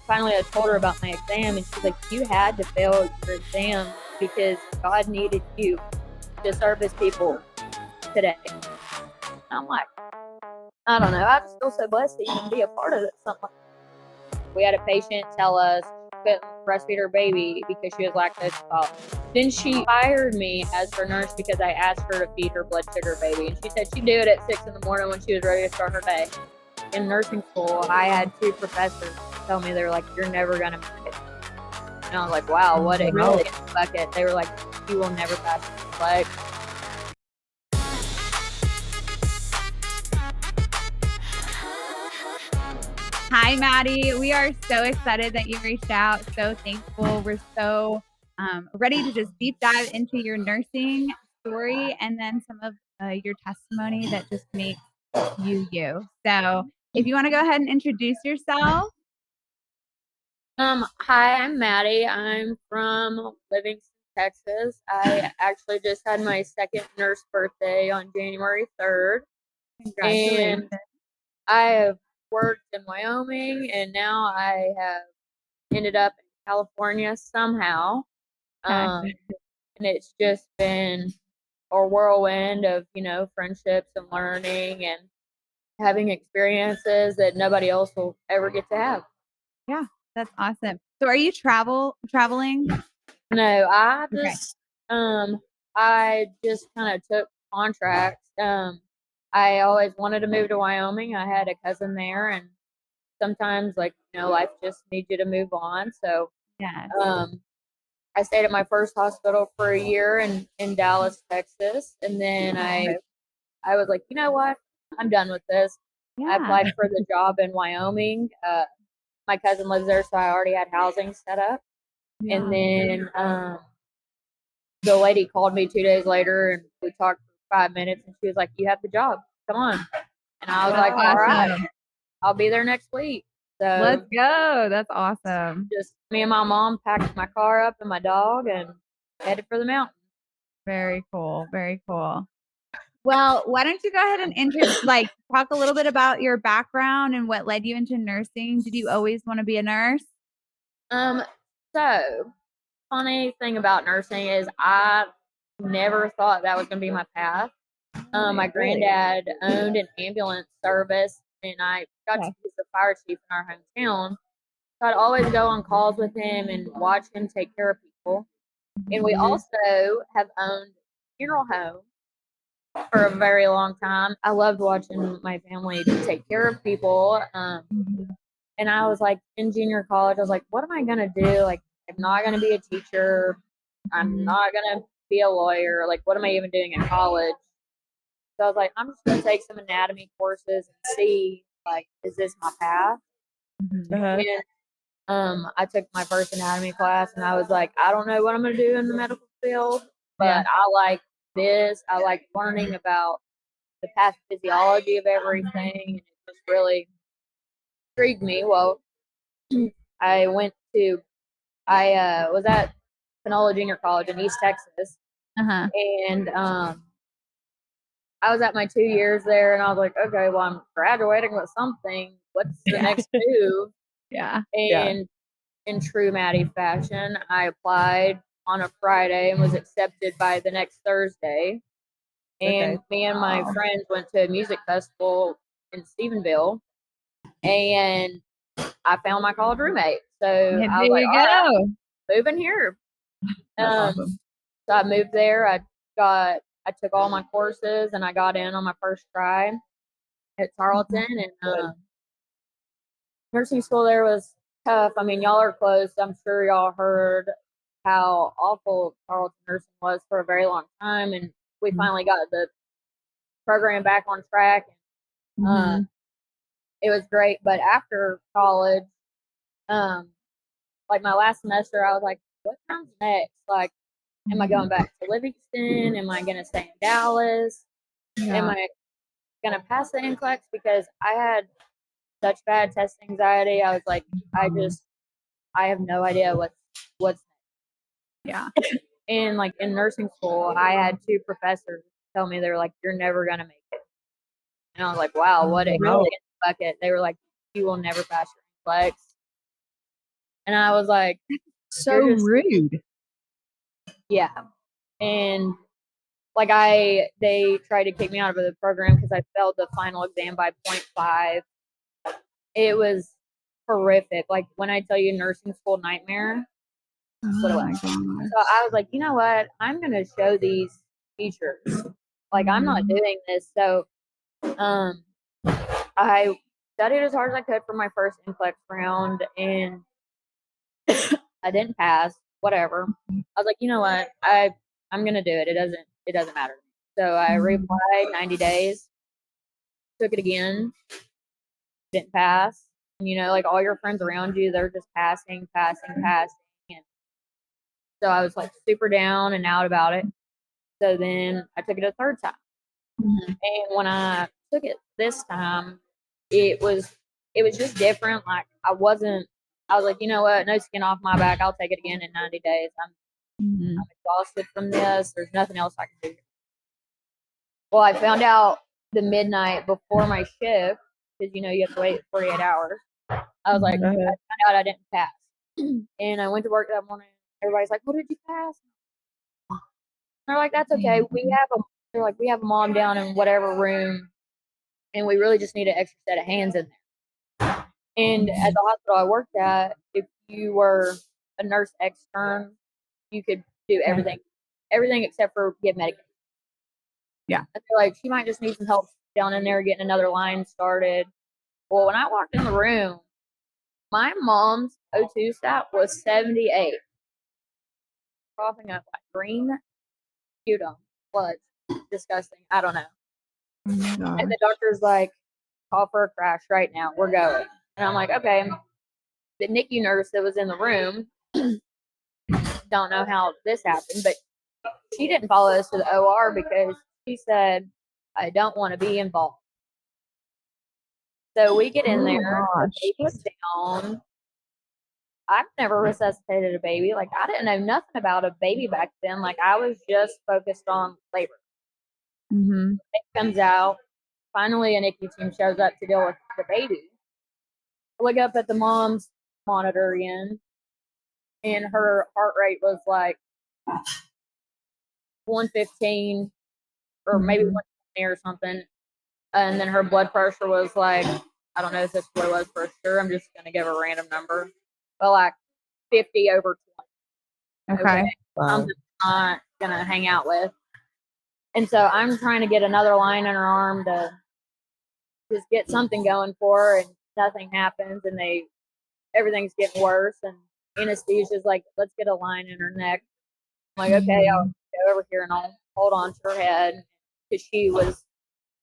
finally I told her about my exam, and she's like, you had to fail your exam because God needed you to service people today. And I'm like, I don't know. I just feel so blessed to even be a part of something like that. We had a patient tell us she couldn't breastfeed her baby because she was lactose intolerant. Then she fired me as her nurse because I asked her to feed her blood sugar baby. And she said she'd do it at 6 a.m. when she was ready to start her day. In nursing school, I had 2 professors tell me, they were like, you're never going to make it. And I was like, wow, what a Really? bucket. They were like, you will never pass NCLEX. Hi, Mattie. We are so excited that you reached out. So thankful. We're so ready to just deep dive into your nursing story and then some of your testimony that just makes you you. So if you want to go ahead and introduce yourself. Hi, I'm Mattie. I'm from Livingston, Texas. I actually just had my second nurse birthday on January 3rd. Congratulations. And I have worked in Wyoming, and now I have ended up in California somehow. And it's just been a whirlwind of, friendships and learning and having experiences that nobody else will ever get to have. Yeah, that's awesome. So are you traveling? No, Okay. I just kind of took contracts. I always wanted to move to Wyoming. I had a cousin there, and sometimes, life just needs you to move on. So, Yes. I stayed at my first hospital for a year in Dallas, Texas, and then I was like, you know what, I'm done with this. I Yeah. applied for the job in Wyoming. My cousin lives there, so I already had housing set up. And then the lady called me 2 days later, and we talked for 5 minutes, and she was like, you have the job, come on. And I was like, all right, I'll be there next week. So Let's go. That's awesome. just me and my mom packed my car up and my dog and headed for the mountain. Very cool. Very cool. Well, why don't you go ahead and talk a little bit about your background and what led you into nursing? Did you always want to be a nurse? So funny thing about nursing is I never thought that was going to be my path. My granddad owned an ambulance service, and I got to be the fire chief in our hometown. So I'd always go on calls with him and watch him take care of people. And we also have owned a funeral home for a very long time. I loved watching my family take care of people. And I was like, in junior college, I was like, what am I going to do? Like, I'm not going to be a teacher. I'm not going to be a lawyer. Like, what am I even doing in college? So I was like, I'm just going to take some anatomy courses and see, like, is this my path? And I took my first anatomy class, and I was like, I don't know what I'm going to do in the medical field, but I like this. I like learning about the pathophysiology of everything, and it just really intrigued me. Well, I was at Panola Junior College in East Texas, and I was at my 2 years there, and I was like, okay, well, I'm graduating with something. What's the next move? And in true Mattie fashion, I applied on a Friday and was accepted by the next Thursday. And me and my friends went to a music festival in Stephenville, and I found my college roommate. So I was like, all right, moving here. So I moved there. I took all my courses, and I got in on my first try at Tarleton. And nursing school there was tough. I mean, y'all are close. I'm sure y'all heard how awful Tarleton nursing was for a very long time, and we finally got the program back on track. It was great. But after college, like my last semester, I was like, what comes next? Like, am I going back to Livingston? Am I going to stay in Dallas? Am I going to pass the NCLEX? Because I had such bad test anxiety. I was like, I have no idea what's and like in nursing school, I had 2 professors tell me, they were like, you're never going to make it. And I was like, wow, what a bucket. They were like, you will never pass your NCLEX. And I was like, so rude. Yeah. And like they tried to kick me out of the program because I failed the final exam by 0.5. It was horrific. Like when I tell you nursing school nightmare, that's what it was. So I was like, you know what? I'm gonna show these teachers. Like I'm not doing this. So I studied as hard as I could for my first NCLEX round and I didn't pass. Whatever. I was like, you know what? I'm gonna do it. It doesn't matter. So I reapplied 90 days, took it again, didn't pass. And, like all your friends around you, they're just passing. And so I was like super down and out about it. So then I took it a third time. And when I took it this time, it was just different. Like I was like, you know what? No skin off my back. I'll take it again in 90 days. I'm exhausted from this. There's nothing else I can do. Well, I found out the midnight before my shift because you have to wait 48 hours. I was like, I found out I didn't pass, and I went to work that morning. Everybody's like, "What did you pass?" And they're like, "That's okay. They're like, we have a mom down in whatever room, and we really just need an extra set of hands in there." And at the hospital I worked at, if you were a nurse extern, you could do everything except for get medicated. Yeah. I feel like she might just need some help down in there getting another line started. Well, when I walked in the room, my mom's O2 stat was 78. Coughing up like green sputum. Blood. Disgusting. I don't know. And the doctor's like, call for a crash right now. We're going. And I'm like, okay. The NICU nurse that was in the room, don't know how this happened, but she didn't follow us to the OR because she said, I don't want to be involved. So we get in there, the baby's down. I've never resuscitated a baby. Like I didn't know nothing about a baby back then. Like I was just focused on labor. It comes out. Finally, a NICU team shows up to deal with the baby. I look up at the mom's monitor again, and her heart rate was like 115 or maybe 120 or something. And then her blood pressure was like, I don't know if this what it was for sure. I'm just going to give a random number, but like 50 over 20. Okay. Wow. I'm just not going to hang out with. And so I'm trying to get another line in her arm to just get something going for her, and nothing happens, and everything's getting worse. And anesthesia's like, let's get a line in her neck. I'm like, okay, I'll go over here and I'll hold on to her head because she was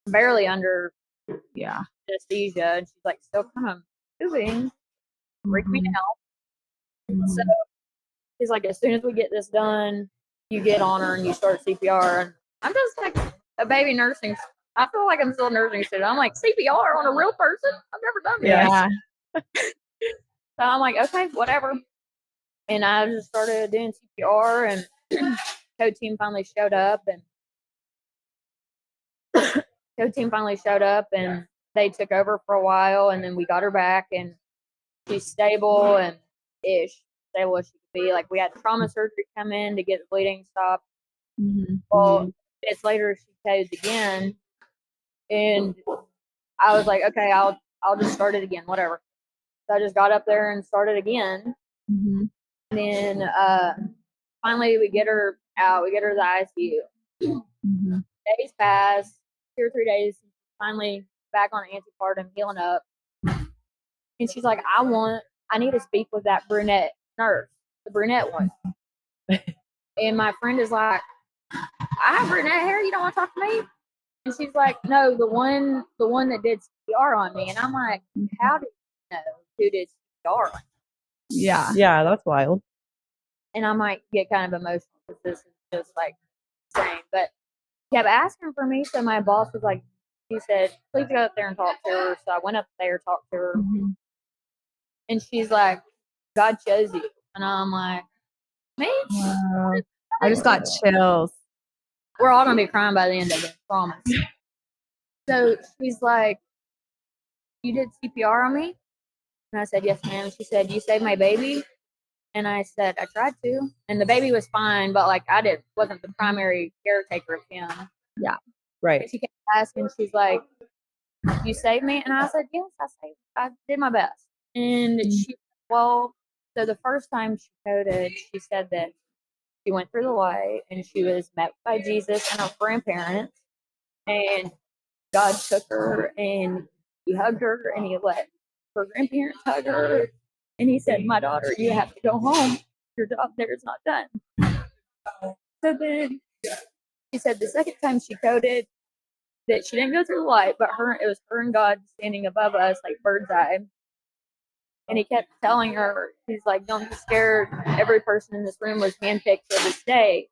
barely under anesthesia, and she's like still kind of moving. Freak me out. So he's like, as soon as we get this done, you get on her and you start CPR. And I'm just like a baby nursing. I feel like I'm still a nursing student. I'm like, CPR on a real person? I've never done this. Yeah. So I'm like, okay, whatever. And I just started doing CPR, and code team finally showed up, and they took over for a while, and then we got her back, and she's stable and stable as she could be. Like we had trauma surgery come in to get the bleeding stopped. Well, minutes later she codes again, and I was like, okay, I'll just start it again, whatever. So I just got up there and started again. And then finally we get her out. We get her to the ICU. Days pass, 2 or 3 days. Finally back on antepartum, healing up. And she's like, I need to speak with that brunette nurse, the brunette one. And my friend is like, I have brunette hair. You don't want to talk to me? And she's like, no, the one that did CPR on me. And I'm like, how did you know who did CPR on me? Yeah, that's wild. And I might get kind of emotional because this is just like insane. But kept asking for me. So my boss was like, he said, please go up there and talk to her. So I went up there, talked to her. And she's like, God chose you. And I'm like, me? Wow. I just got chills. We're all going to be crying by the end of it, promise. So she's like, you did CPR on me? And I said, yes, ma'am. She said, you saved my baby? And I said, I tried to. And the baby was fine, but like wasn't the primary caretaker of him. Yeah. Right. And she kept asking, she's like, you saved me? And I said, yes, I did my best. And so the first time she coded, she said that she went through the light and she was met by Jesus and her grandparents. And God took her and he hugged her and he let her grandparents hug her. And he said, my daughter, you have to go home. Your job there is not done. So then she said the second time she coded that she didn't go through the light, but it was her and God standing above us like bird's eye. And he kept telling her, he's like, don't be scared. Every person in this room was handpicked for this day.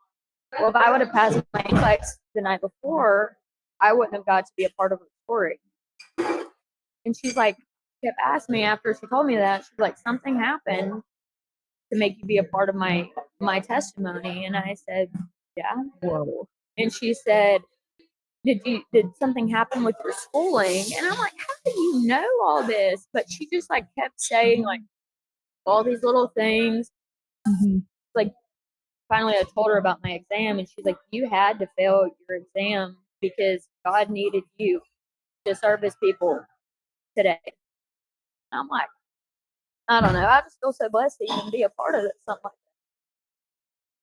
Well, if I would have passed my NCLEX the night before, I wouldn't have got to be a part of her story. And she's like, kept asking me after she told me that, she's like, something happened to make you be a part of my testimony. And I said, yeah. Whoa. And she said, did something happen with your schooling? And I'm like, how do you know all this? But she just like kept saying like all these little things. Like finally I told her about my exam and she's like, you had to fail your exam because God needed you to serve his people today. And I'm like, I don't know. I just feel so blessed to even be a part of it, something like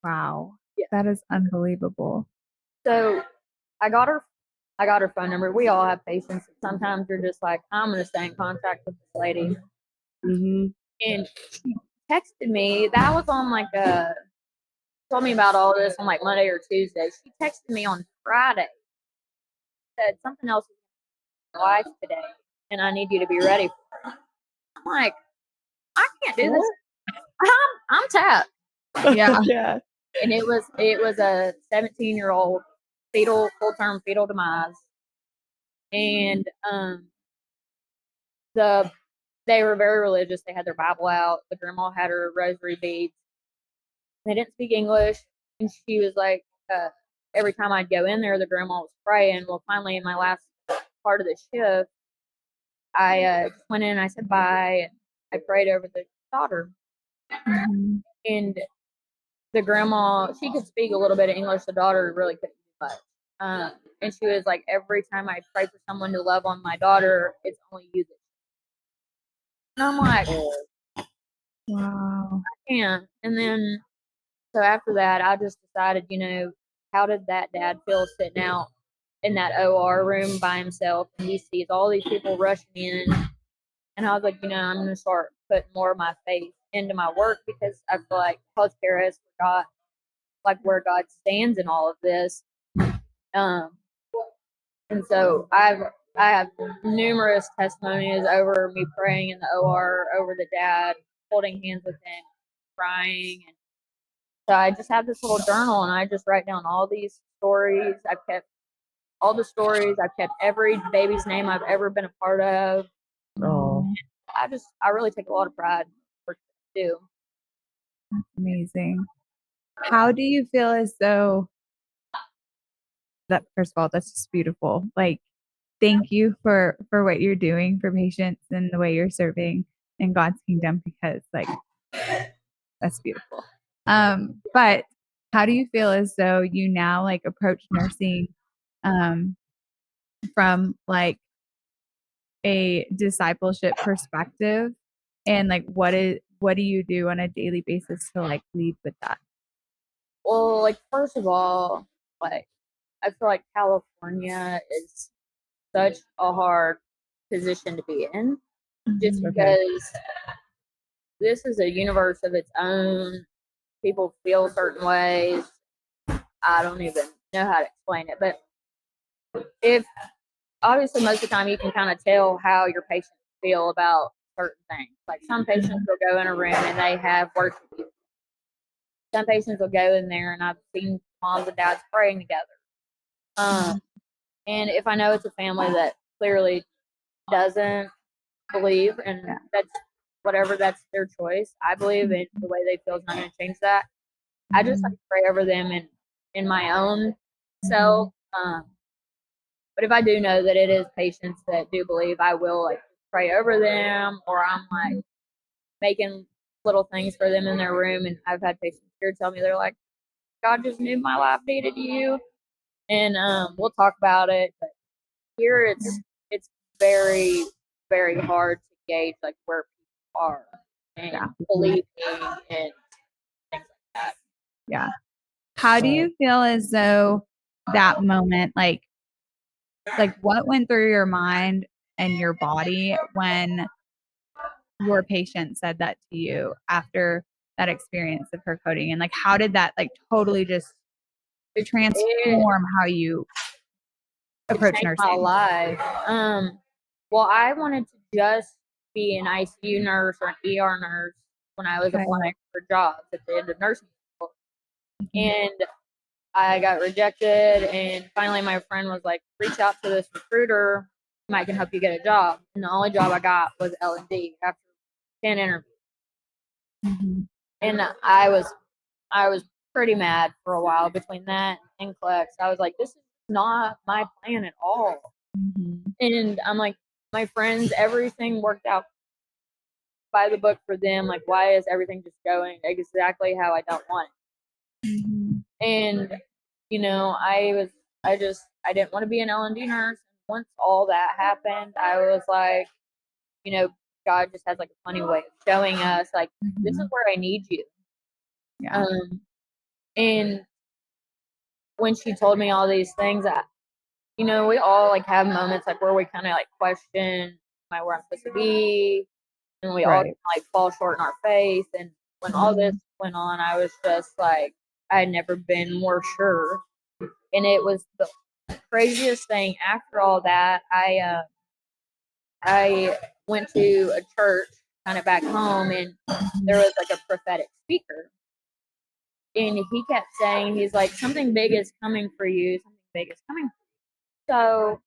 that. Wow. Yeah. That is unbelievable. So I got her phone number. We all have patients. Sometimes you're just like, I'm going to stay in contact with this lady. And she texted me. That was on like told me about all this on like Monday or Tuesday. She texted me on Friday. Said something else is in my life today, and I need you to be ready for it. I'm like, I can't do this. I'm tapped. Yeah. Yeah. And it was a 17-year-old full-term fetal demise. And they were very religious. They had their Bible out. The grandma had her rosary beads. They didn't speak English, and she was like, every time I'd go in there, the grandma was praying. Well, finally, in my last part of the shift, I just went in and I said bye. And I prayed over the daughter. And the grandma, she could speak a little bit of English. The daughter really couldn't do much. And she was like, every time I pray for someone to love on my daughter, it's only you. And I'm like, wow. I can't. And then, so after that, I just decided, how did that dad feel sitting out in that OR room by himself? And he sees all these people rushing in. And I was like, I'm going to start putting more of my faith into my work because I feel like healthcare has forgot like where God stands in all of this. And so I have numerous testimonies over me praying in the OR over the dad, holding hands with him, crying. And so I just have this little journal and I just write down all these stories. I've kept all the stories. I've kept every baby's name I've ever been a part of. Oh. I really take a lot of pride in what I do. That's amazing. How do you feel as though that, first of all, that's just beautiful. Like, thank you for what you're doing for patients and the way you're serving in God's kingdom, because like that's beautiful. But how do you feel as though you now like approach nursing from like a discipleship perspective, and like what do you do on a daily basis to like lead with that? Well, like first of all, like I feel like California is such a hard position to be in, just because this is a universe of its own. People feel certain ways. I don't even know how to explain it, but if obviously most of the time you can kind of tell how your patients feel about certain things. Like some patients will go in a room and they have worship music. Some patients will go in there and I've seen moms and dads praying together. And if I know it's a family that clearly doesn't believe, and that's their choice. I believe in the way they feel is not going to change that. I just like to pray over them in my own self. But if I do know that it is patients that do believe, I will like pray over them, or I'm like making little things for them in their room. And I've had patients here tell me, they're like, God just knew my life needed you. And we'll talk about it. But here it's very, very hard to gauge like where people are and believing and things like that. Yeah. How do you feel as though that moment, like what went through your mind and your body when your patient said that to you after that experience of her coding? And like, how did that like totally just transform how you approach nursing? My life. Well, I wanted to just be an ICU nurse or an ER nurse when I was applying for jobs at the end of nursing school. And I got rejected, and finally my friend was like, reach out to this recruiter, he might can help you get a job. And the only job I got was L&D after 10 interviews. And I was pretty mad for a while between that and NCLEX. I was like, this is not my plan at all. And I'm like, my friends, everything worked out by the book for them. Like, why is everything just going exactly how I don't want it? And I didn't want to be an L&D nurse. Once all that happened, I was like, God just has like a funny way of showing us like, this is where I need you. Yeah. And when she told me all these things, we all like have moments like where we kind of like question, am I where I'm supposed to be? And we all like fall short in our faith. And when all this went on, I was just like, I had never been more sure. And it was the craziest thing. After all that, I went to a church kind of back home, and there was like a prophetic speaker. And he kept saying, he's like, something big is coming for you. Something big is coming for you. So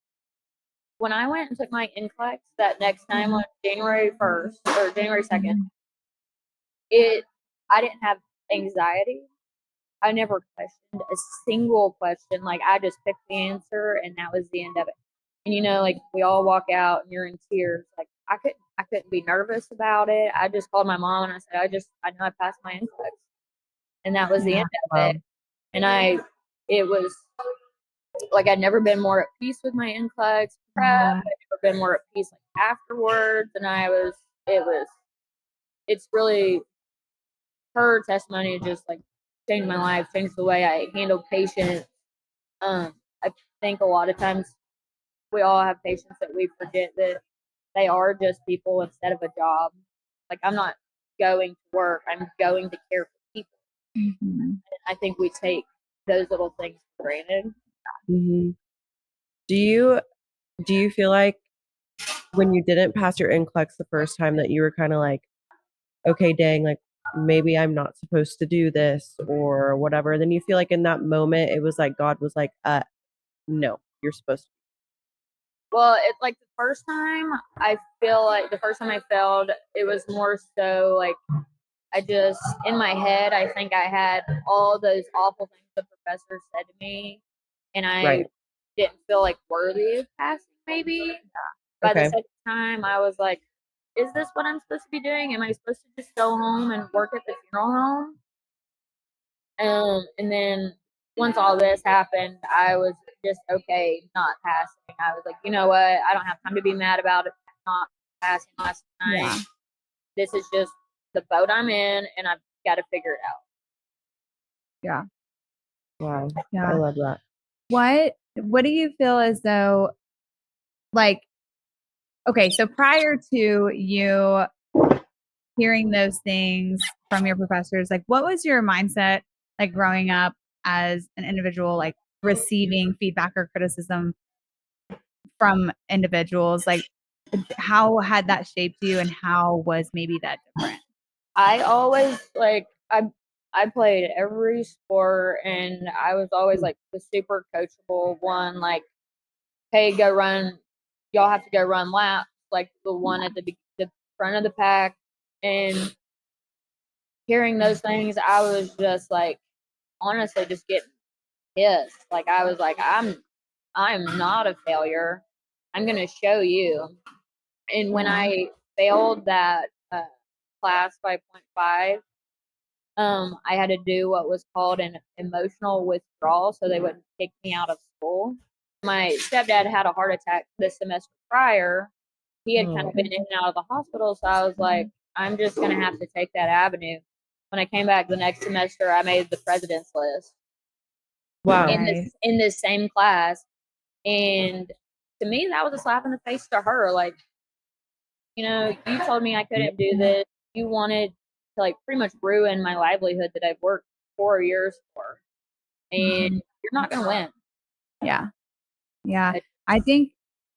when I went and took my NCLEX that next time on January 1st or January 2nd, I didn't have anxiety. I never questioned a single question. Like, I just picked the answer and that was the end of it. And like we all walk out and you're in tears. Like, I couldn't be nervous about it. I just called my mom and I said, I know I passed my NCLEX. And that was the end of it. And it was like, I'd never been more at peace with my NCLEX prep. I'd never been more at peace like afterwards. And it's really, her testimony just like changed my life, changed the way I handle patients. I think a lot of times we all have patients that we forget that they are just people instead of a job. Like, I'm not going to work, I'm going to care for people. And I think we take those little things for granted. Do you feel like when you didn't pass your NCLEX the first time that you were kind of like, okay, dang, like maybe I'm not supposed to do this or whatever? Then you feel like in that moment it was like God was like, no, you're supposed to. Well, it's like the first time I failed, it was more so like, I just, in my head, I think I had all those awful things the professor said to me, and I didn't feel like worthy of passing, maybe. By the second time, I was like, is this what I'm supposed to be doing? Am I supposed to just go home and work at the funeral home? And then once all this happened, I was just okay not passing. I was like, you know what? I don't have time to be mad about it not passing last night. Yeah. This is just the boat I'm in, and I've got to figure it out. Yeah. Wow. Yeah. I love that. What do you feel as though, like, okay, so prior to you hearing those things from your professors, like, what was your mindset like growing up as an individual, like receiving feedback or criticism from individuals? Like, how had that shaped you, and how was maybe that different? I always I played every sport, and I was always like the super coachable one. Like, hey, go run. Y'all have to go run laps. Like the one at the front of the pack. And hearing those things, I was just like, honestly, just getting pissed. Like, I was like, I'm not a failure. I'm gonna show you. And when I failed that class by 0.5. I had to do what was called an emotional withdrawal, so they wouldn't kick me out of school. My stepdad had a heart attack this semester prior. He had kind of been in and out of the hospital, so I was like, I'm just gonna have to take that avenue. When I came back the next semester, I made the president's list. Wow. In this same class, and to me, that was a slap in the face to her. Like, you know, you told me I couldn't do this. You wanted to like pretty much ruin my livelihood that I've worked 4 years for, and you're not gonna win. Yeah. Yeah. I think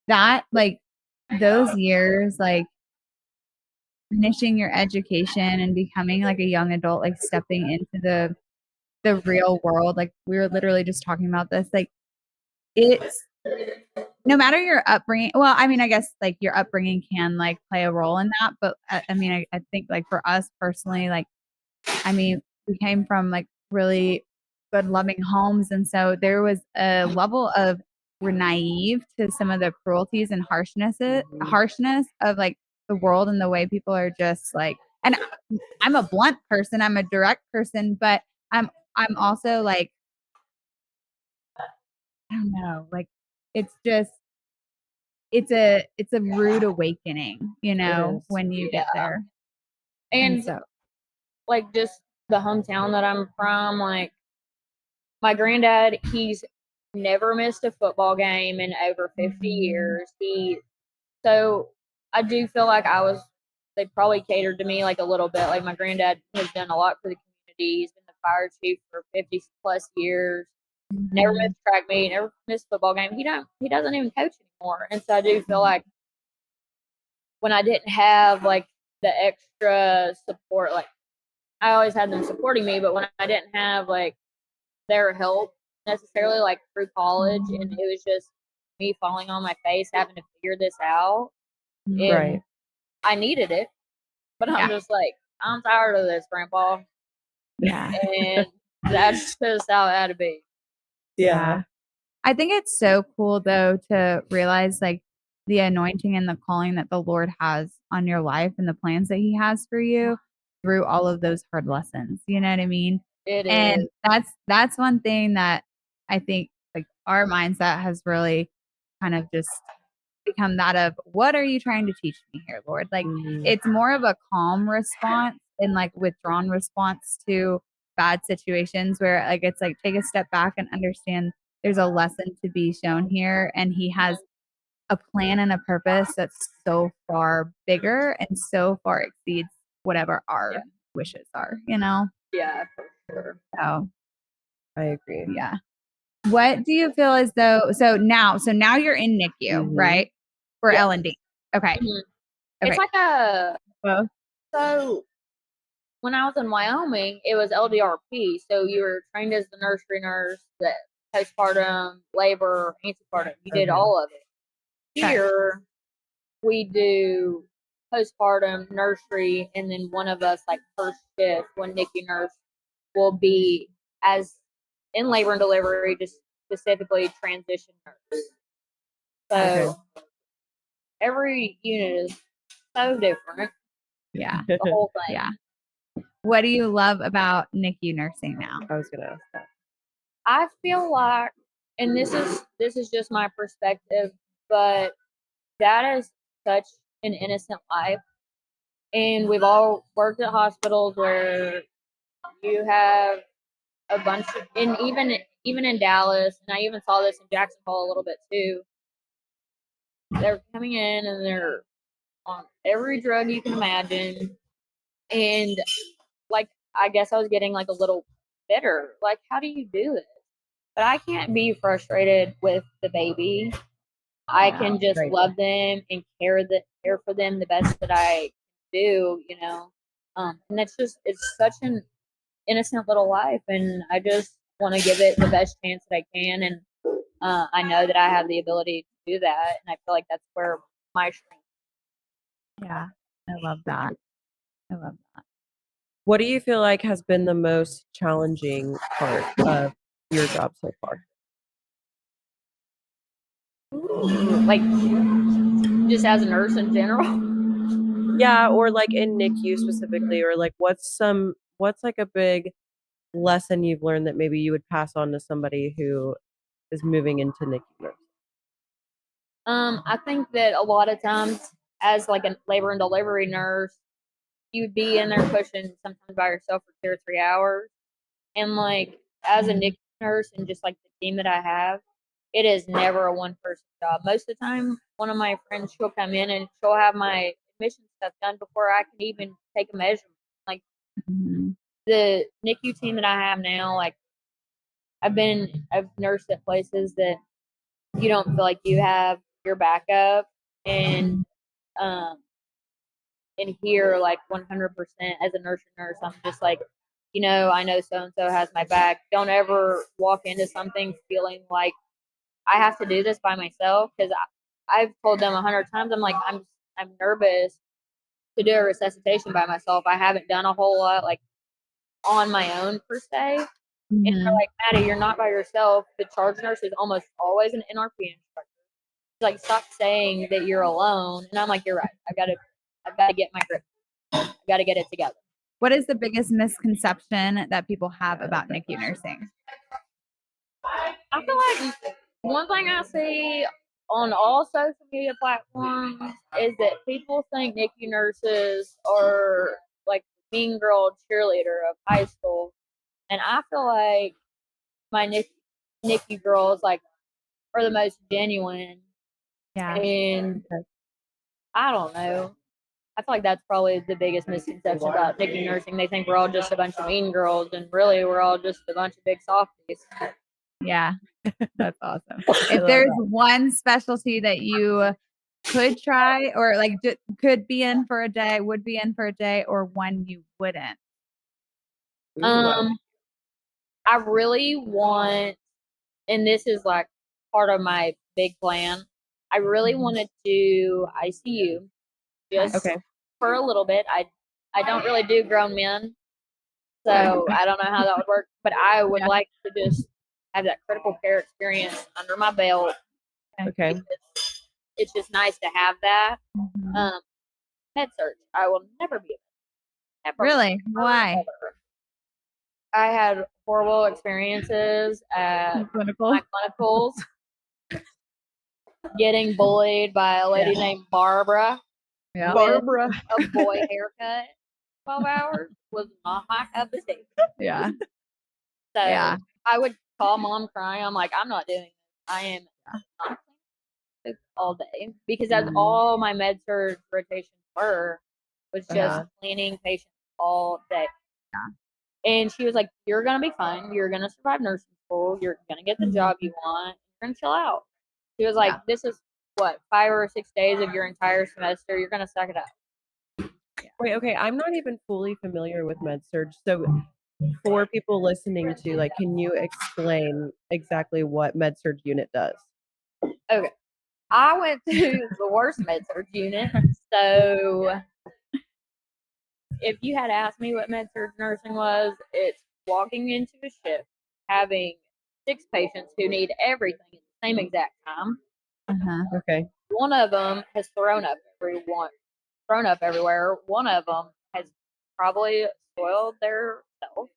that like those years, like finishing your education and becoming like a young adult, like stepping into the real world, like we were literally just talking about this, like it's no matter your upbringing. Well, I mean, I guess like your upbringing can like play a role in that, but I mean, I think like for us personally, like, I mean, we came from like really good loving homes. And so there was a level of we're naive to some of the cruelties and harshness of like the world and the way people are just like, and I'm a blunt person, I'm a direct person, but I'm also like, I don't know, like it's just it's a rude awakening, you know, when you get there. And so like just the hometown that I'm from, like my granddad, he's never missed a football game in over 50 years. So I do feel like they probably catered to me like a little bit. Like my granddad has done a lot for the community. He's been the fire chief for 50 plus years. Never missed track meet, never missed football game. He doesn't even coach anymore. And so I do feel like when I didn't have like the extra support, like I always had them supporting me, but when I didn't have like their help necessarily like through college, and it was just me falling on my face having to figure this out. Right. I needed it, but I'm just like, I'm tired of this, Grandpa. Yeah. And that's just how it had to be. Yeah. I think it's so cool though to realize like the anointing and the calling that the Lord has on your life and the plans that he has for you through all of those hard lessons. You know what I mean? And that's one thing that I think like our mindset has really kind of just become that of what are you trying to teach me here, Lord? Like it's more of a calm response and like withdrawn response to bad situations where like it's like take a step back and understand there's a lesson to be shown here, and he has a plan and a purpose that's so far bigger and so far exceeds whatever our wishes are, you know? Yeah, for sure. So I agree. Yeah. What do you feel as though so now you're in NICU, right? For L&D. Okay. Okay. It's like so when I was in Wyoming, it was LDRP. So you were trained as the nursery nurse, the postpartum, labor, antepartum. You did all of it. Here, we do postpartum, nursery, and then one of us, like first shift, one NICU nurse, will be as in labor and delivery, just specifically transition nurse. So every unit is so different. Yeah. The whole thing. Yeah. What do you love about NICU nursing now? I was gonna ask that. I feel like, and this is just my perspective, but that is such an innocent life. And we've all worked at hospitals where you have a bunch of, and even in Dallas, and I even saw this in Jackson Hole a little bit too. They're coming in and they're on every drug you can imagine. And like, I guess I was getting like a little bitter. Like, how do you do this? But I can't be frustrated with the baby. I can just love them and care for them the best that I do, you know. And it's such an innocent little life, and I just want to give it the best chance that I can. And I know that I have the ability to do that, and I feel like that's where my strength. Yeah, I love that. What do you feel like has been the most challenging part of your job so far? Like just as a nurse in general. Yeah, or like in NICU specifically, or like what's like a big lesson you've learned that maybe you would pass on to somebody who is moving into NICU nursing? I think that a lot of times as like a labor and delivery nurse, you'd be in there pushing sometimes by yourself for 2 or 3 hours. And like as a NICU nurse and just like the team that I have, it is never a one person job. Most of the time, one of my friends, she'll come in and she'll have my admission stuff done before I can even take a measurement. Like the NICU team that I have now, like I've nursed at places that you don't feel like you have your backup, and um and here like 100% as a nurse, I'm just like, I know so and so has my back. Don't ever walk into something feeling like I have to do this by myself, because I've told them 100 times, I'm like, I'm nervous to do a resuscitation by myself. I haven't done a whole lot like on my own per se. And they're like, Mattie, you're not by yourself. The charge nurse is almost always an NRP instructor. Like, stop saying that you're alone. And I'm like, you're right. I've got to get my grip. I've got to get it together. What is the biggest misconception that people have about NICU nursing? I feel like one thing I see on all social media platforms is that people think NICU nurses are like mean girl cheerleader of high school. And I feel like my NICU girls like are the most genuine. Yeah. And I don't know. I feel like that's probably the biggest misconception about NICU nursing. They think we're all just a bunch of mean girls, and really we're all just a bunch of big softies. Yeah, that's awesome. If there's one specialty that you could try, or like could be in for a day, would be in for a day, or one you wouldn't? I really want, and this is like part of my big plan, I really want to do ICU just for a little bit. I don't really do grown men, so I don't know how that would work, but I would like to just have that critical care experience under my belt. Okay. It's just nice to have that. Med surg, I will never be a med. Really? Why? I had horrible experiences at my clinicals. Getting bullied by a lady named Barbara. Yeah. Barbara. A boy haircut. 12 hours was not my cup of tea. Yeah. So I would call mom crying. I'm like, I'm not doing this. I am not cleaning all day, because that's all my med surg rotations was just cleaning patients all day. Yeah. And she was like, you're gonna be fine. You're gonna survive nursing school. You're gonna get the job you want. You're gonna chill out. She was like, this is what, 5 or 6 days of your entire semester. You're gonna suck it up. Wait, okay. I'm not even fully familiar with med surg. So for people listening to, like, can you explain exactly what med surg unit does? Okay. I went to the worst med surg unit. So if you had asked me what med surg nursing was, it's walking into a shift, having 6 patients who need everything at the same exact time. Okay. One of them has thrown up everywhere. One of them has probably soiled their self.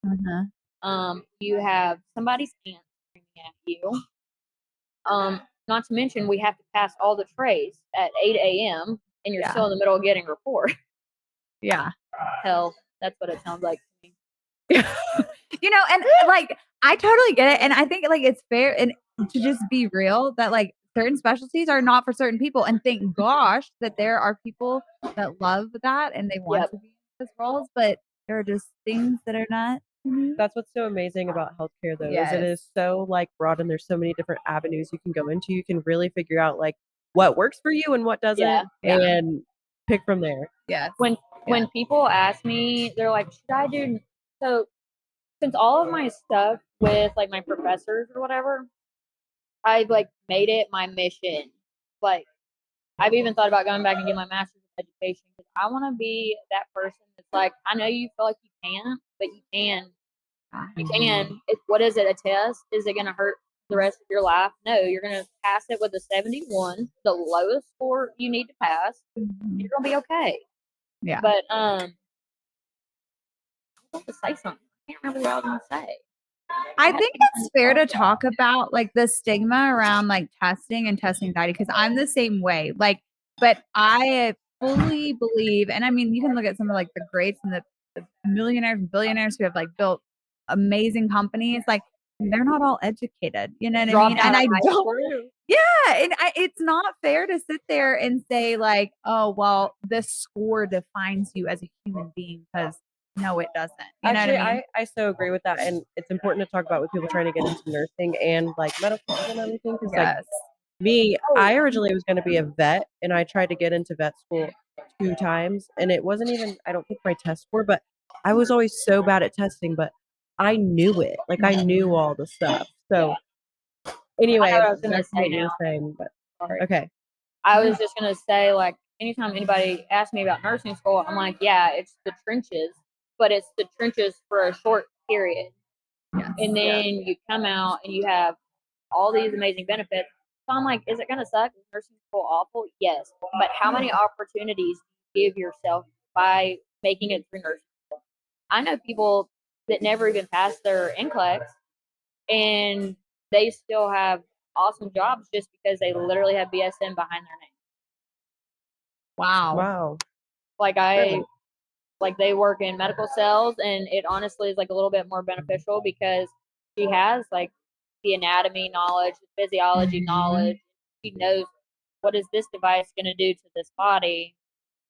You have somebody's aunt screaming at you. Not to mention, we have to pass all the trays at 8 a.m. and you're still in the middle of getting a report. Yeah. Hell, that's what it sounds like to me. And like, I totally get it. And I think like it's fair and to just be real that like certain specialties are not for certain people. And thank gosh that there are people that love that and they want to be in those roles, but there are just things that are not. That's what's so amazing about healthcare, though, is it is so like broad and there's so many different avenues you can go into. You can really figure out like what works for you and what doesn't, and pick from there. Yes. When people ask me, they're like, should I do so? Since all of my stuff with like my professors or whatever, I've like made it my mission. Like, I've even thought about going back and getting my master's in education, because I want to be that person that's like, I know you feel like you can't, but you can. You can. What is it? A test? Is it going to hurt the rest of your life? No, you're going to pass it with a 71, the lowest score you need to pass. And you're going to be okay. Yeah. But I was to say something. I can't remember what I was going to say. I think it's fair to talk about like the stigma around like testing and testing anxiety because I'm the same way. Like, but I fully believe, and I mean, you can look at some of like the greats and the millionaires and billionaires who have like built amazing companies. Like, they're not all educated. You know what I mean? And I don't. Yeah, and it's not fair to sit there and say like, oh, well, this score defines you as a human being because no, it doesn't. You know Actually, what I mean? I so agree with that, and it's important to talk about with people trying to get into nursing and like medical and everything. Because like me, I originally was going to be a vet, and I tried to get into vet school 2 times, and it wasn't even I don't think my test score, but I was always so bad at testing, but I knew it. Like I knew all the stuff. So anyway, I was going to that's say what you're now. saying, but Sorry. okay. I was just going to say, like, anytime anybody asks me about nursing school, I'm like, yeah, it's the trenches, but it's the trenches for a short period. Yes. And then you come out and you have all these amazing benefits. So I'm like, is it going to suck? Is nursing school awful? Yes. But how many opportunities do you give yourself by making it through nursing school? I know people that never even passed their NCLEX and they still have awesome jobs just because they literally have BSN behind their name. Wow. Like they work in medical sales, and it honestly is like a little bit more beneficial because she has like the anatomy knowledge, the physiology knowledge. She knows what is this device going to do to this body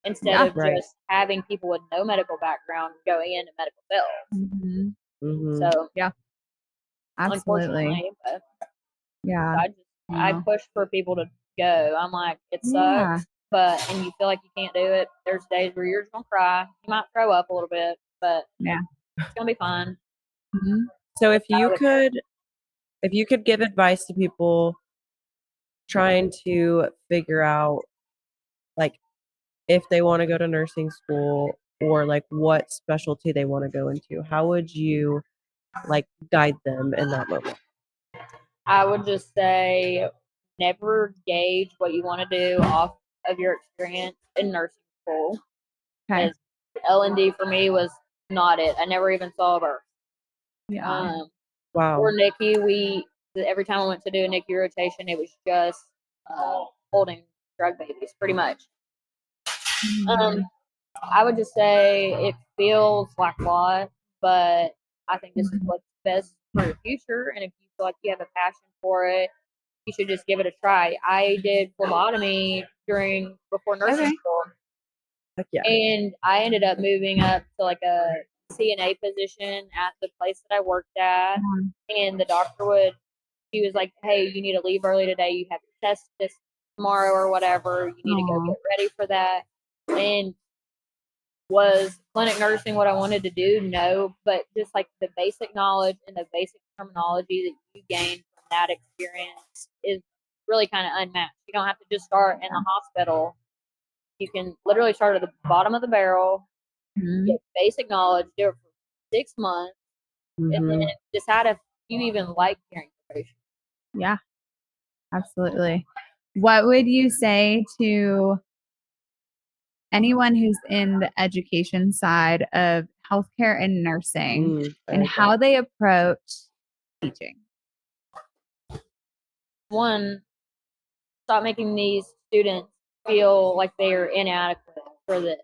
instead of just having people with no medical background going into medical sales. So yeah, absolutely. But Yeah, I push for people to go. I'm like, it sucks, but and you feel like you can't do it. There's days where you're just gonna cry. You might throw up a little bit, but it's gonna be fun. So if you could give advice to people trying to figure out like if they want to go to nursing school or like what specialty they want to go into, how would you like guide them in that moment? I would just say never gauge what you want to do off of your experience in nursing school. Because L&D for me was not it. I never even saw a birth. Wow. Or NICU, every time I went to do a NICU rotation, it was just holding drug babies, pretty much. I would just say it feels like a lot, but I think this is what's best for your future. And if you feel like you have a passion for it, you should just give it a try. I did phlebotomy before nursing school. Heck yeah. And I ended up moving up to like a CNA position at the place that I worked at. And the doctor he was like, hey, you need to leave early today. You have to test this tomorrow or whatever. You need to go get ready for that. And was clinic nursing what I wanted to do? No, but just like the basic knowledge and the basic terminology that you gain from that experience is really kind of unmatched. You don't have to just start in the hospital. You can literally start at the bottom of the barrel, get basic knowledge, do it for 6 months, and then decide if you even like caring for patients. Yeah, absolutely. What would you say to anyone who's in the education side of healthcare and nursing and how they approach teaching? One, stop making these students feel like they are inadequate for this.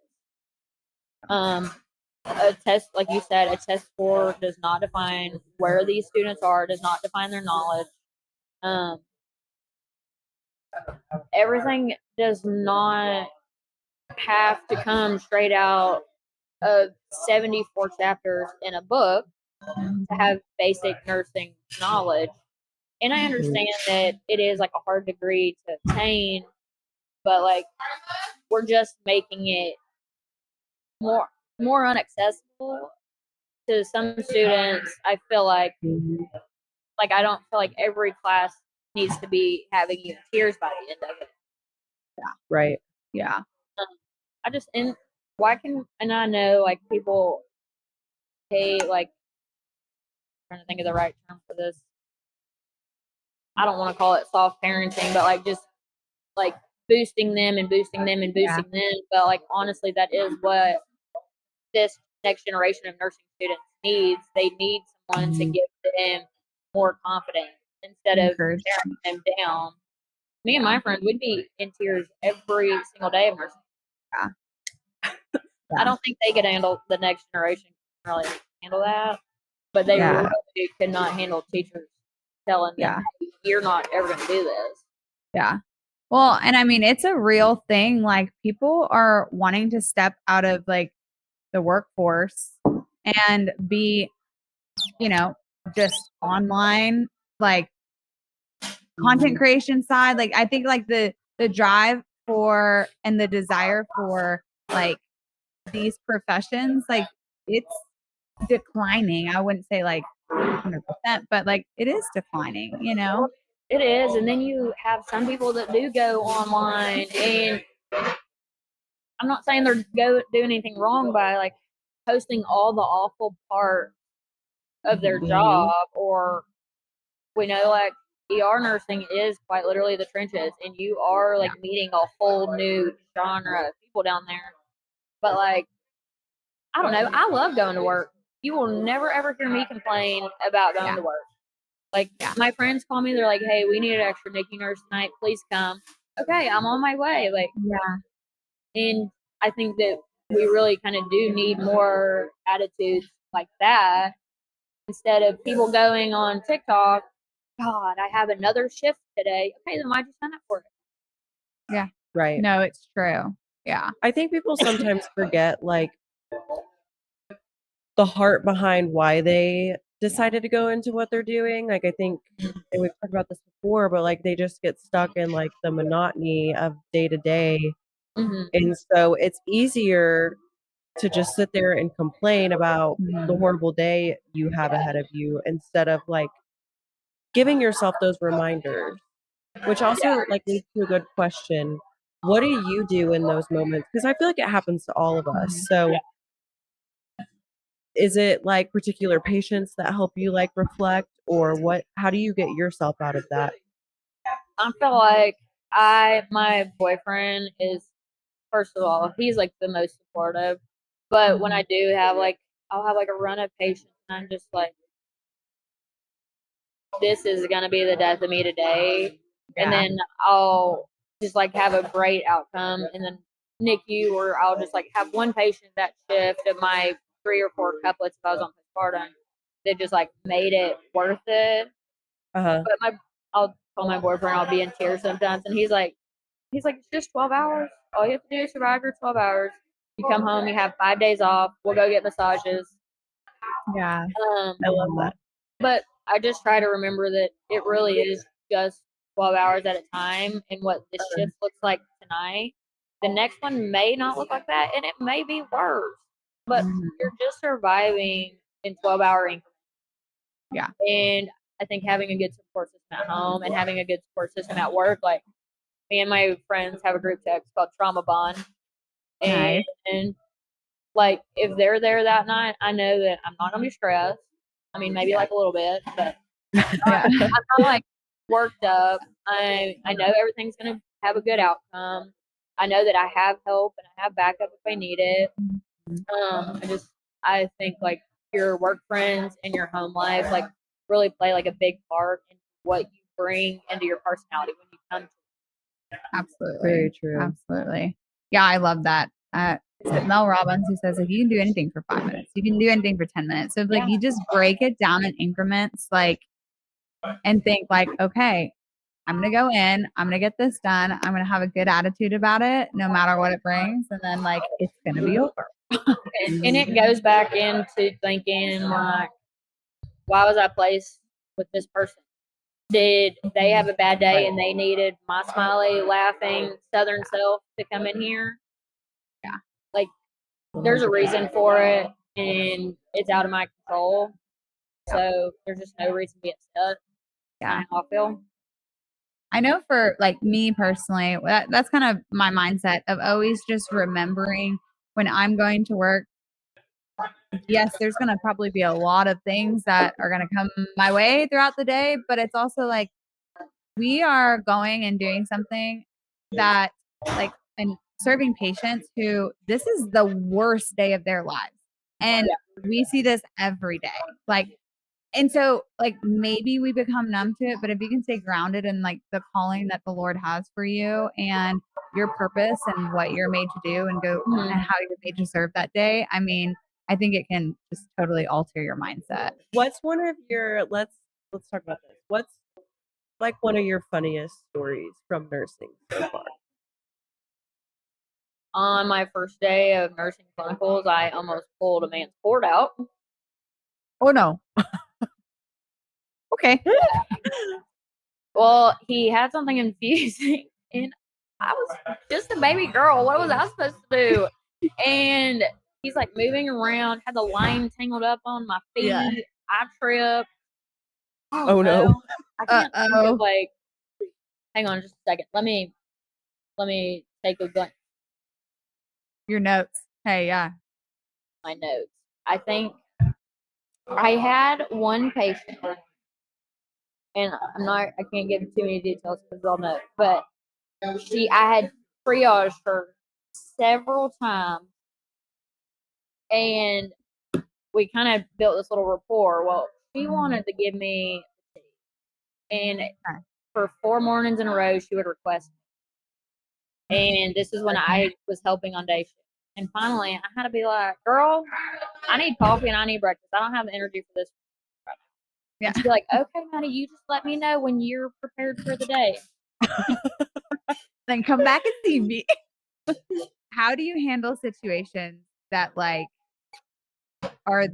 A test, like you said, a test score does not define where these students are, does not define their knowledge. Everything does not have to come straight out of 74 chapters in a book to have basic nursing knowledge. And I understand that it is like a hard degree to obtain, but like we're just making it more unaccessible to some students. I feel like I don't feel like every class needs to be having you in tears by the end of it. Yeah. Right. Yeah. And I know like people hate like I'm trying to think of the right term for this. I don't want to call it soft parenting, but like just like boosting them and boosting them and boosting them. But like honestly, that is what this next generation of nursing students needs. They need someone to give them more confidence instead of tearing them down. Me and my friends would be in tears every single day of nursing. I don't think they could handle the next generation can really handle that, but they really could not handle teachers telling them, hey, you're not ever going to do this. Yeah. Well, and I mean, it's a real thing. Like people are wanting to step out of like the workforce and be, you know, just online, like content creation side. Like I think like the drive for and the desire for like these professions, like it's declining. I wouldn't say like 100%, but like it is declining, you know? It is. And then you have some people that do go online, and I'm not saying they're doing anything wrong by like posting all the awful part of their job, or we know like ER nursing is quite literally the trenches, and you are like meeting a whole new genre of people down there. But like, I don't know, I love going to work. You will never ever hear me complain about going to work. Like my friends call me, they're like, hey, we need an extra NICU nurse tonight, please come. Okay, I'm on my way. Like, and I think that we really kind of do need more attitudes like that instead of people going on TikTok, God, I have another shift today. Okay, then why'd you sign up for it? Yeah. Right. No, it's true. Yeah. I think people sometimes forget like the heart behind why they decided to go into what they're doing. Like I think, and we've talked about this before, but like they just get stuck in like the monotony of day to day. And so it's easier to just sit there and complain about the horrible day you have ahead of you instead of like giving yourself those reminders, which also like leads to a good question. What do you do in those moments? Because I feel like it happens to all of us. So is it like particular patients that help you like reflect, or what, how do you get yourself out of that? I feel like my boyfriend is, first of all, he's like the most supportive. But when I do have like, I'll have like a run of patients, and I'm just like, this is gonna be the death of me today. And then I'll just like have a great outcome, and then NICU, or I'll just like have one patient that shift of my 3 or 4 couplets if I was on postpartum that just like made it worth it. But I'll call my boyfriend, I'll be in tears sometimes, and he's like, it's just 12 hours. All you have to do is survive your 12 hours. You come home, you have 5 days off. We'll go get massages. Yeah. I love that. But I just try to remember that it really is just 12 hours at a time, and what this shift looks like tonight, the next one may not look like that, and it may be worse. But you're just surviving in 12-hour increments. Yeah. And I think having a good support system at home and having a good support system at work, like me and my friends have a group text called Trauma Bond. And like if they're there that night, I know that I'm not gonna be stressed. I mean, maybe like a little bit, but I'm not like worked up. I know everything's gonna have a good outcome. I know that I have help and I have backup if I need it. I think like your work friends and your home life like really play like a big part in what you bring into your personality when you come to it. Absolutely. Very true. Absolutely. Yeah, I love that. Is it Mel Robbins who says like you can do anything for 5 minutes, you can do anything for 10 minutes. So if, like you just break it down in increments, like, and think like, okay, I'm gonna go in, I'm gonna get this done, I'm gonna have a good attitude about it, no matter what it brings, and then like it's gonna be over. And it goes back into thinking like, why was I placed with this person? Did they have a bad day and they needed my smiley, laughing Southern self to come in here? Yeah. Like, there's a reason for it, and it's out of my control. So there's just no reason to be upset. Yeah. How I feel. I know for like me personally, that's kind of my mindset of always just remembering when I'm going to work. Yes, there's going to probably be a lot of things that are going to come my way throughout the day, but it's also like we are going and doing something that like and serving patients who this is the worst day of their lives. And we see this every day. Like, and so like maybe we become numb to it, but if you can stay grounded in like the calling that the Lord has for you and your purpose and what you're made to do and go and how you're made to serve that day, I mean, I think it can just totally alter your mindset. What's one of your let's talk about this. What's like one of your funniest stories from nursing so far? On my first day of nursing clinicals, I almost pulled a man's cord out. Oh no. Okay. Well, he had something infusing, and I was just a baby girl. What was I supposed to do? And he's like moving around, had the line tangled up on my feet. Yeah. I tripped. Oh no. I can't think of like. Hang on, just a second. Let me take a glance. Your notes. Hey, yeah. My notes. I think I had one patient, and I can't give too many details because I'll know, but I had triaged her several times, and we kind of built this little rapport. Well, she wanted to give me tea, and for 4 mornings in a row, she would request me. And this is when I was helping on day shift. And finally, I had to be like, girl, I need coffee and I need breakfast. I don't have the energy for this right now. Yeah. And she'd be like, okay, Mattie, you just let me know when you're prepared for the day. Then come back and see me. How do you handle situations that like are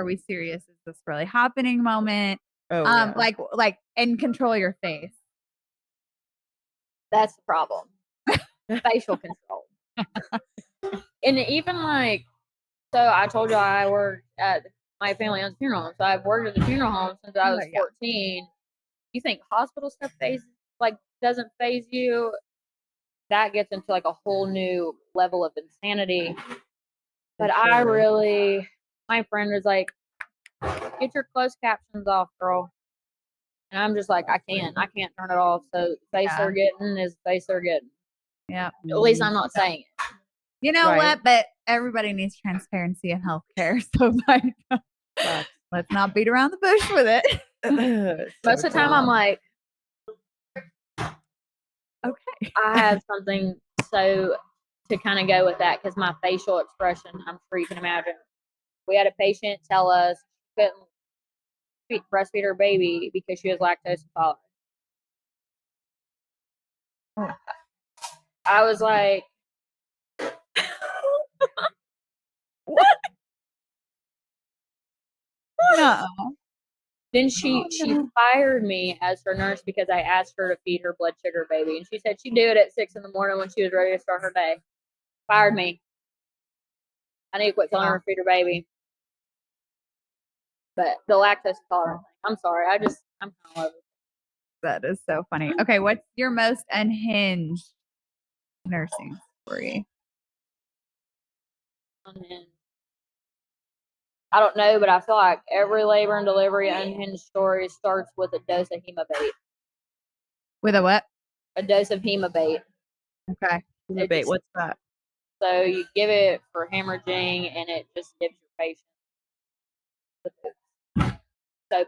we serious? Is this really happening moment? Oh, yeah. Like and control your face. That's the problem. Facial control. And even like, so I told you I worked at my family owns funeral home. So I've worked at the funeral home since I was 14. You think hospital stuff doesn't phase you? That gets into like a whole new level of insanity. But my friend was like, get your closed captions off, girl. And I'm just like, I can't turn it off. So face they're getting is face they're getting. Yeah. At least I'm not saying it. You know what? But everybody needs transparency in healthcare. So like, let's not beat around the bush with it. Most of the time I'm like, okay. I have something to kind of go with that because my facial expression, I'm sure you can imagine. We had a patient tell us she couldn't breastfeed her baby because she was lactose intolerant. Oh. I was like, what? No. Then she fired me as her nurse because I asked her to feed her blood sugar baby. And she said she'd do it at 6 a.m. when she was ready to start her day. Fired me. I need to quit telling her to feed her baby. But the lactose intolerant thing, I'm sorry. I'm kind of over it. That is so funny. Okay, what's your most unhinged nursing story? Unhinged. I don't know, but I feel like every labor and delivery unhinged story starts with a dose of hemabate. With a what? A dose of hemabate. Okay. Hemabate, what's that? So you give it for hemorrhaging, and it just gives your patient the poop. So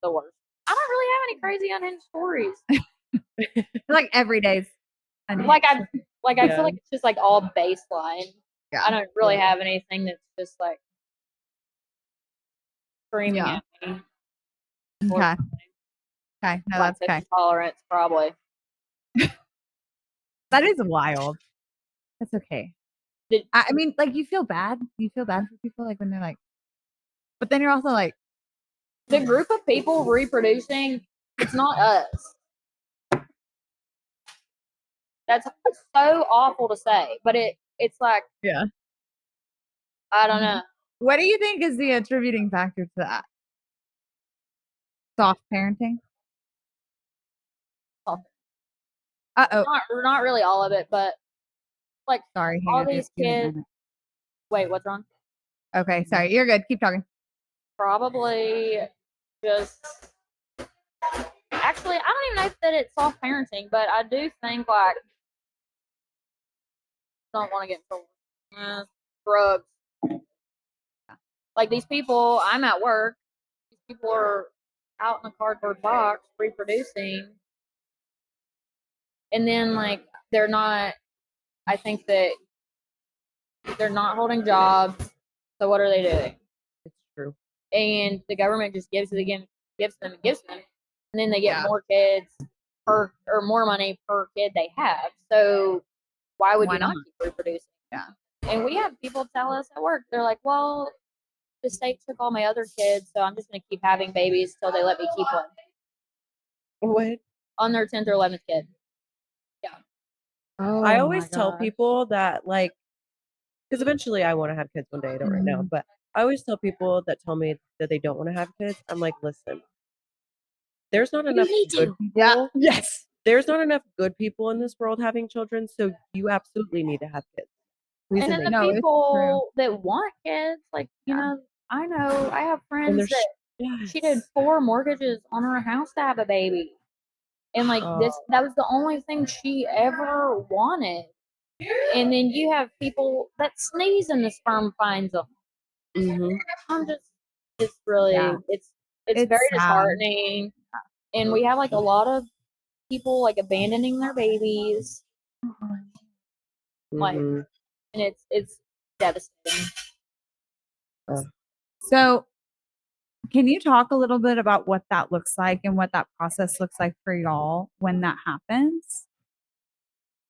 the worst. I don't really have any crazy unhinged stories. Like every day's unhinged. Like I feel like it's just like all baseline. Yeah. I don't really have anything that's just like screaming at me. Okay. Okay. No, that's okay. Tolerance, probably. That is wild. That's okay. I mean, like you feel bad. You feel bad for people like when they're like, but then you're also like, the group of people reproducing, it's not us. That's so awful to say, but it's like, yeah. I don't know. What do you think is the attributing factor to that? Soft parenting? Soft. Uh-oh. Not really all of it, but like sorry, all these kids. Wait, what's wrong? Okay, sorry. You're good. Keep talking. Probably just actually, I don't even know that it's soft parenting, but I do think like don't want to get in trouble. Drugs. Like these people, I'm at work. These people are out in a cardboard box reproducing, and then like they're not. I think that they're not holding jobs. So what are they doing? It's true. And the government just gives them, and then they get more kids per or more money per kid they have. So why would you not keep reproducing? Yeah. And we have people tell us at work, they're like, well, the state took all my other kids, so I'm just going to keep having babies till they let me keep one. What? On their 10th or 11th kid. Yeah. Oh, I always tell people that, like, because eventually I want to have kids one day. I don't right now, but I always tell people that tell me that they don't want to have kids. I'm like, listen, there's not enough good people. Yeah. Yes. There's not enough good people in this world having children, so you absolutely need to have kids. And then the people that want kids, like, you know, I have friends that she did 4 mortgages on her house to have a baby. And like that was the only thing she ever wanted. And then you have people that sneeze and the sperm finds them. I'm just, it's really, it's very disheartening. And we have like a lot of people like abandoning their babies. Like, and it's devastating. So can you talk a little bit about what that looks like and what that process looks like for y'all when that happens?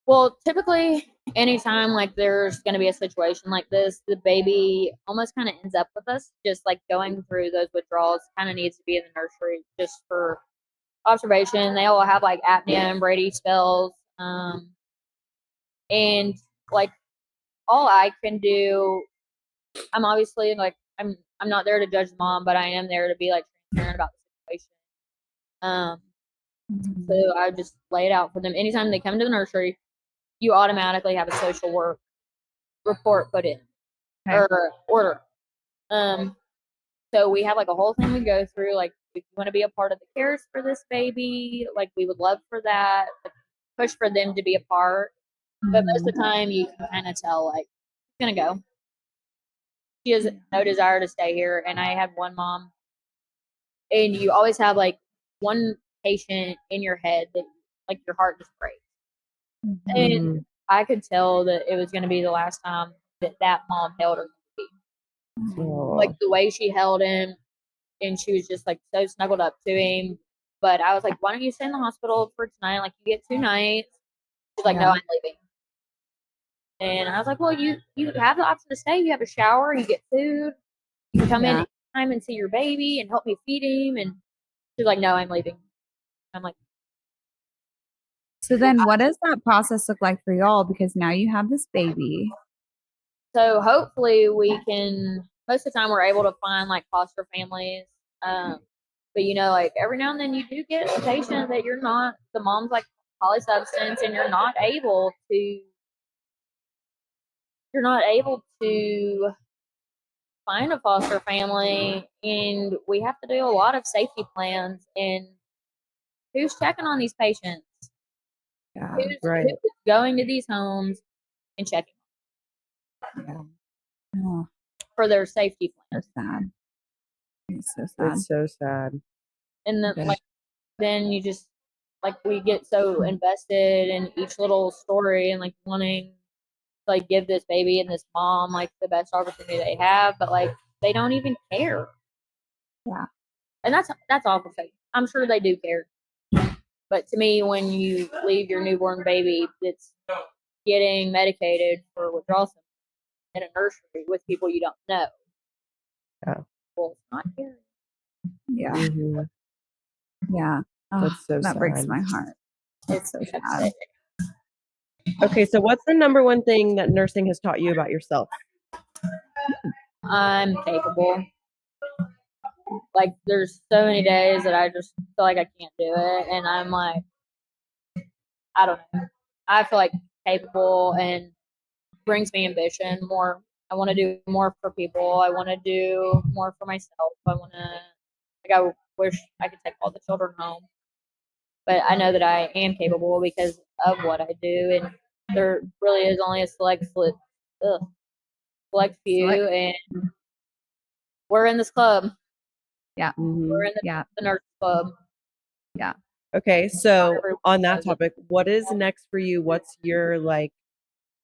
Well, typically, anytime like there's going to be a situation like this, the baby almost kind of ends up with us, just like going through those withdrawals. Kind of needs to be in the nursery just for observation. They all have like apnea and Brady spells, and like all I can do, I'm obviously like I'm not there to judge the mom, but I am there to be like transparent about the situation. So I just lay it out for them. Anytime they come to the nursery, you automatically have a social work report put in or order. So we have like a whole thing we go through. Like, if you want to be a part of the cares for this baby, like we would love for that. Like, push for them to be a part. But most of the time, you can kind of tell like she's gonna go. She has no desire to stay here. And I had one mom, and you always have like one patient in your head that like your heart just breaks. And I could tell that it was going to be the last time that mom held her baby. Like the way she held him, and she was just like so snuggled up to him. But I was like, why don't you stay in the hospital for tonight? Like, you get 2 nights. She's like, no, I'm leaving. And I was like, well, you have the option to stay. You have a shower. You get food. You can come in anytime and see your baby and help me feed him. And she's like, no, I'm leaving. I'm like, so then what does that process look like for y'all? Because now you have this baby. So hopefully we can, most of the time we're able to find like foster families. But you know, like every now and then you do get a patient that you're not, the mom's like polysubstance and you're not able to find a foster family, and we have to do a lot of safety plans. And who's checking on these patients? Who's going to these homes and checking for their safety plans? Sad. It's so sad. It's so sad. And then like then you just like we get so invested in each little story and like wanting to like give this baby and this mom like the best opportunity they have, but like they don't even care. Yeah. And that's awful. I'm sure they do care. But to me, when you leave your newborn baby that's getting medicated for withdrawal symptoms in a nursery with people you don't know, well, it's not caring. Yeah. Yeah. That's so that sad. breaks my heart. It's so sad. Okay, so what's the number one thing that nursing has taught you about yourself? I'm capable. Like, there's so many days that I just feel like I can't do it, and I'm like, I don't know. I feel like capable and brings me ambition more. I want to do more for people. I want to do more for myself. I wish I could take all the children home. but I know that I am capable because of what I do, and there really is only a select few, and we're in this club. Yeah. We're in the nurse club. Yeah. Okay, so on that topic, what is next for you? What's your like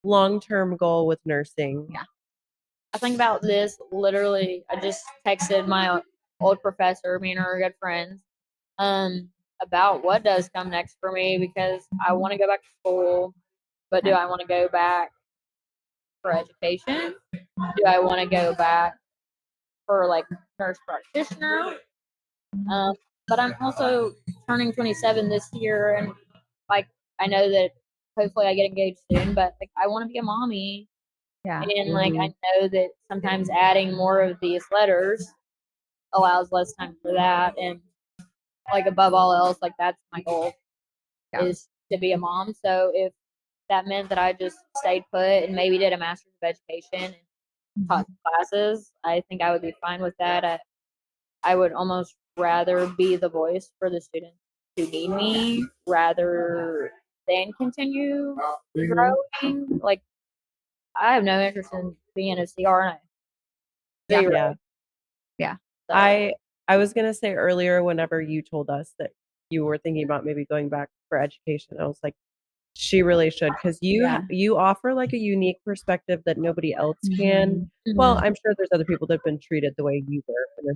long-term goal with nursing? Yeah. I think about this literally. I just texted my old professor, me and her are good friends, about what does come next for me, because I want to go back to school, but do I want to go back for education? Do I want to go back for like nurse practitioner? But I'm also turning 27 this year, and like I know that hopefully I get engaged soon, but like I want to be a mommy. Yeah. And like I know that sometimes adding more of these letters allows less time for that, and like above all else, like that's my goal is to be a mom. So if that meant that I just stayed put and maybe did a master's of education and taught classes, I think I would be fine with that. I would almost rather be the voice for the students who need me rather than continue growing. Like I have no interest in being a CRNA. Yeah. So, I was gonna say earlier, whenever you told us that you were thinking about maybe going back for education, I was like, she really should, because you offer like a unique perspective that nobody else can. Well, I'm sure there's other people that have been treated the way you were.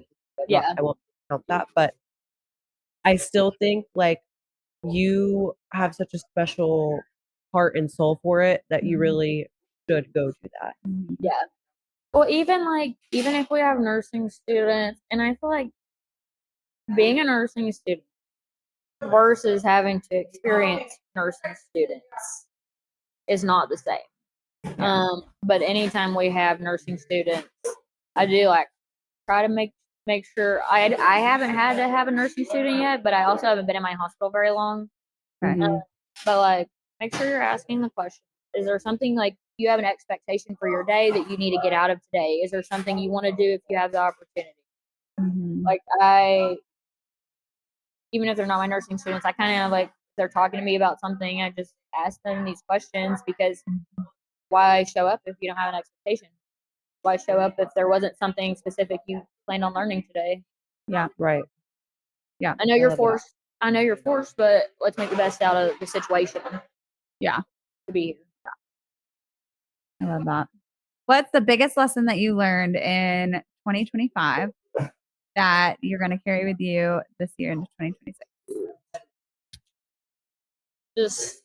I won't count that, but I still think like you have such a special heart and soul for it that you really should go do that. Yeah. Well, even if we have nursing students, and I feel like being a nursing student versus having to experience nursing students is not the same. But anytime we have nursing students, I do like try to make sure I haven't had to have a nursing student yet, but I also haven't been in my hospital very long. But like, make sure you're asking the question. Is there something like you have an expectation for your day that you need to get out of today? Is there something you want to do if you have the opportunity? Like even if they're not my nursing students, I kind of like they're talking to me about something. I just ask them these questions because why show up if you don't have an expectation? Why show up if there wasn't something specific you planned on learning today? Yeah. Right. Yeah. I know you're forced. I know you're forced, but let's make the best out of the situation. Yeah. To be here. I love that. What's the biggest lesson that you learned in 2025 that you're going to carry with you this year into 2026? Just,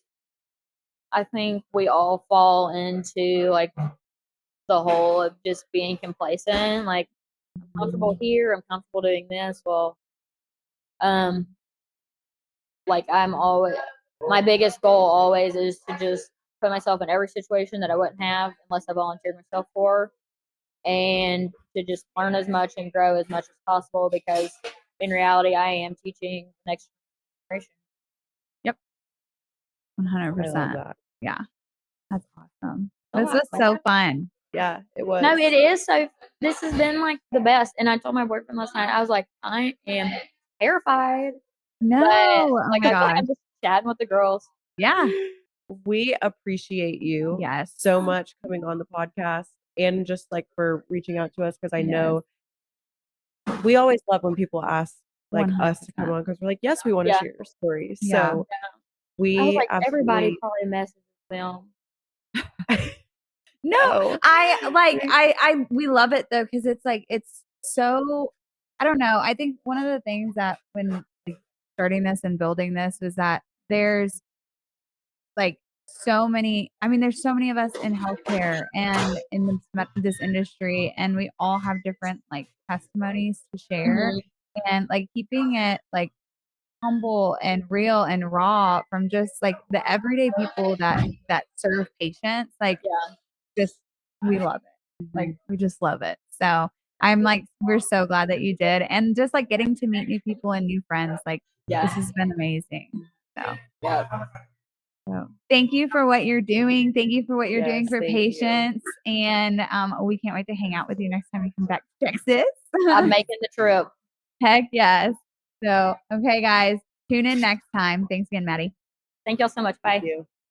I think we all fall into like the whole of just being complacent. Like, I'm comfortable here. I'm comfortable doing this. Well, like my biggest goal always is to just put myself in every situation that I wouldn't have unless I volunteered myself for, and to just learn as much and grow as much as possible, because in reality I am teaching the next generation. Yep. 100%. Yeah. That's awesome. This was so fun. Yeah, it was. No, it is. So this has been like the best. And I told my boyfriend last night, I was like, I am terrified. No. But, like, I feel like I'm just chatting with the girls. Yeah. We appreciate you so much coming on the podcast and just like for reaching out to us, because I know we always love when people ask like 100%. Us to come on, because we're like, yes, we want to share your stories. So we I was like, everybody probably messages them. No, we love it though, because it's like it's so, I don't know. I think one of the things that when starting this and building this was that there's like so many. I mean, there's so many of us in healthcare and in this industry, and we all have different like testimonies to share, and like keeping it like humble and real and raw from just like the everyday people that serve patients. Like, just we love it. Like, we just love it. So I'm like, we're so glad that you did, and just like getting to meet new people and new friends. Like, this has been amazing. So thank you for what you're doing. Thank you for what you're doing for patients. And we can't wait to hang out with you next time you come back to Texas. I'm making the trip. Heck yes. So, okay, guys. Tune in next time. Thanks again, Mattie. Thank y'all so much. Bye. Thank you.